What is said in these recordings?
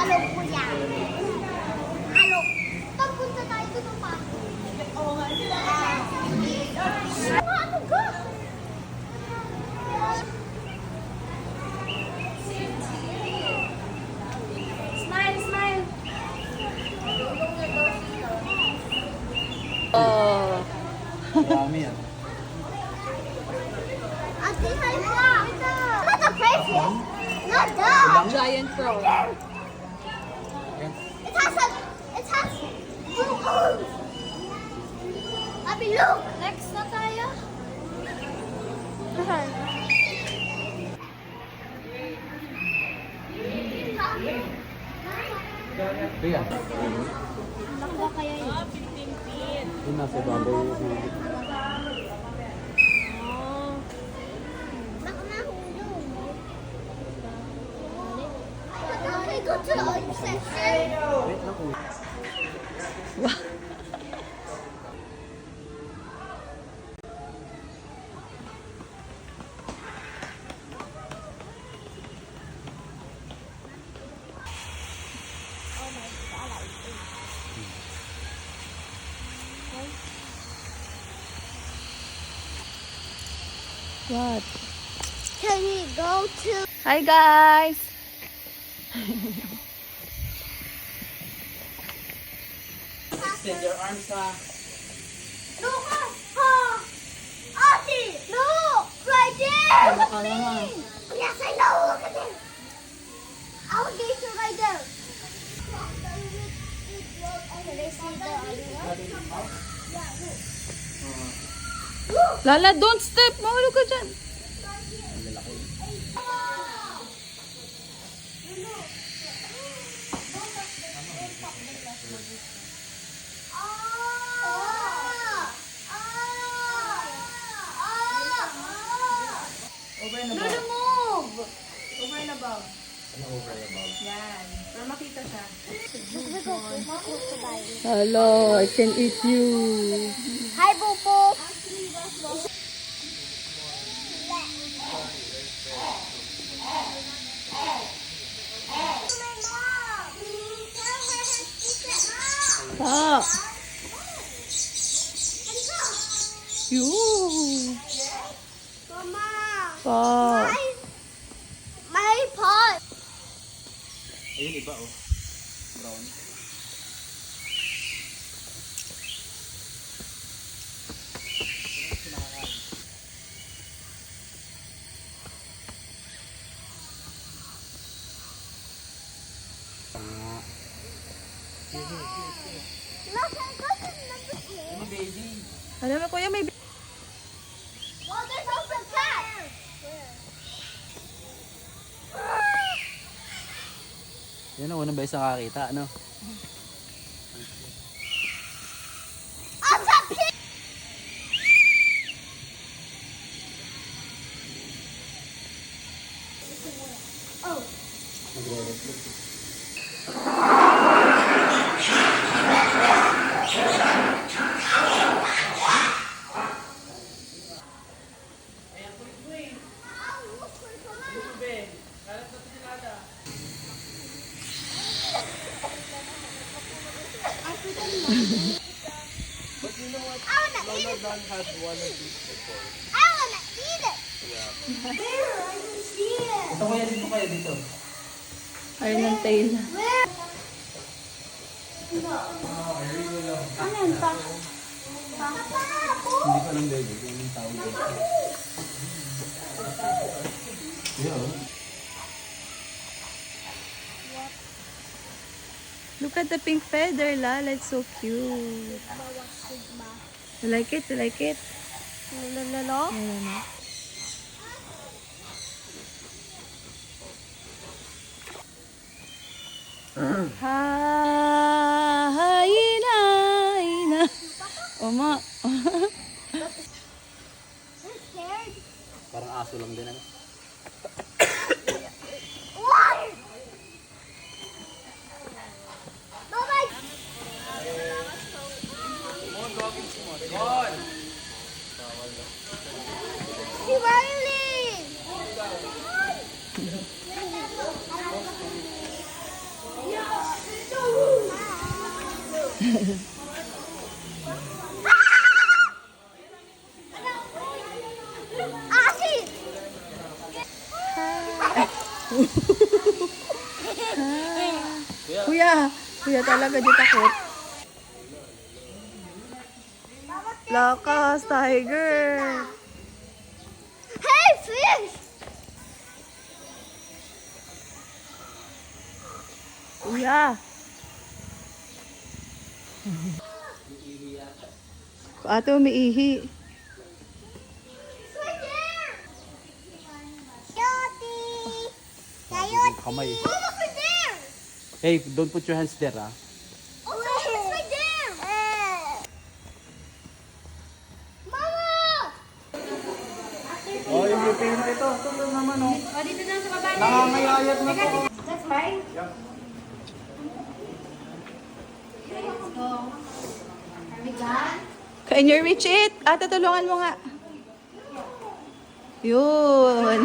Alok po yan. Alok. Pagpunta tayo dito pa. Oo nga. Ano ka? Smile, smile. Oh. Marami yan. Ate, hi ka. Not a crayfish. Not that. Giant prawn. It has blue arms. Abi, look. Next na tayo. Ito yan. Nakuha kaya yun? Yung nasa babaw yung huli. Baka mahulog. Okay, go to the oil section. Wait lang po. What? Can we go to... Hi guys! Extend your arms ha. Look! Ha! Ate! Look! Right there! Look at me! Yes, I know! Look at it! Alligator right there! Can I see the other one? Look! Lala, don't step! Mahulog ka dyan! Over and Lolo, above. move! Over and above. Ano over and above? Yan. Para makita siya. Hi, Hello, I can eat you. Bobo! Ah! You! Mama! Pa! My pot! Ayun iba oh. Brown. Look, I got another kid. Ano baby? Alam mo kuya, may... Well, there's also a cat. Yan o, unang beses nakakita, ano? Also a pig. I wanna eat it. I wanna eat it. Where? I can see it. Ito kaya dito kayo dito. Ayun ang tail. Where? Ano yan pa? Hindi ko alam baby. Yan yung tawag dito. Yeah oh. Look at the pink feather, Lala. It's so cute. You like it? You like it? Lolo? Ayan. Haina, ina. Oma. I'm scared. Parang aso lang din ano. What? Mama! Si Riley! Ate! Kuya talaga di takot. Lakas, tiger. Hey, fish! Kuya. Ate, umiihi. It's right there! Coyote! Coyote! Kamay. Oh, look right there! Hey, don't put your hands there, ah. Oh, it's right there! Mama! Oh, yung Pilipino ito. Ito naman, oh. O, dito na sa baba. Nangangayayat na to. That's mine. Let's go. Are we done? Can you reach it? Ate, tulungan mo nga. Yun.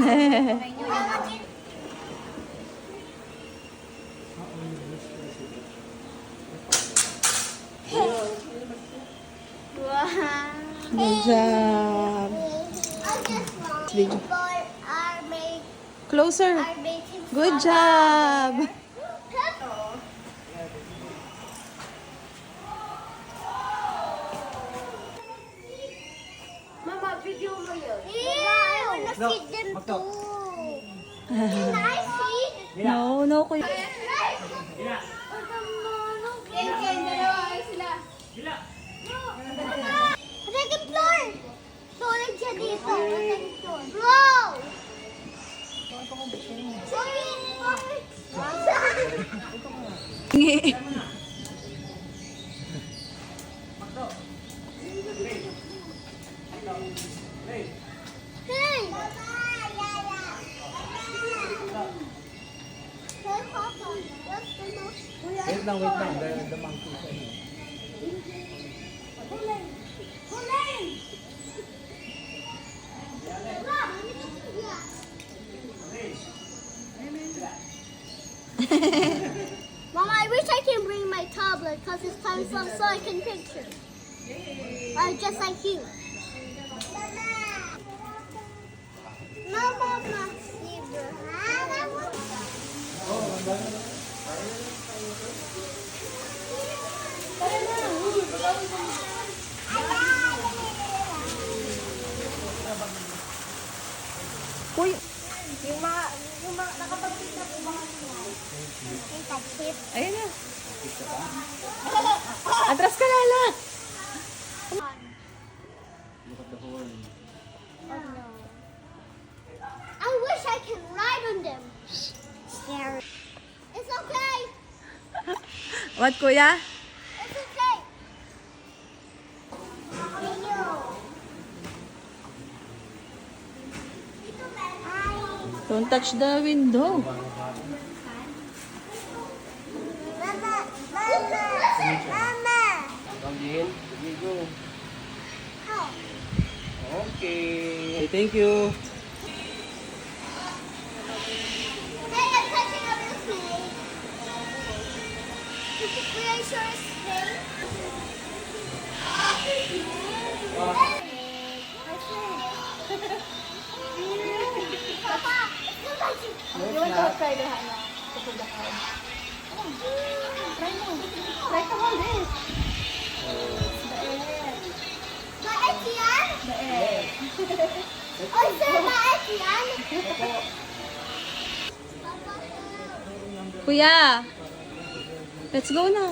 Wow. Good job. I just want Video. people are making Closer. Good job. Mama, video mo yun. I wanna feed them too. Can I feed? No, kuya. Second floor! Tulad siya dito. Second floor. Wow! Ngi. Hey! Hey, Papa. What's the most... Wait lang. The monkey is ano. Mama, I wish I can bring my tablet because it's time so I can picture. Just like you. No, Mama. Uy, Yung mga nakapag-picture po ba yung pag-tip? ayun na. Atras ka na lang. Look at the horn. I wish I can ride on them. Scary. It's okay. What, kuya? It's okay. Don't touch the window. Mama, Mama. Come in. Here you go. Oh. Okay. Thank you. Hey, I'm touching a little snake. Are you sure it's snake? Papa, it's not like you. You want to try the hana? To put the card. Try mo. Try to hold it. Mait yan? The egg. Oh, sir, mait yan? Kuya, let's go na.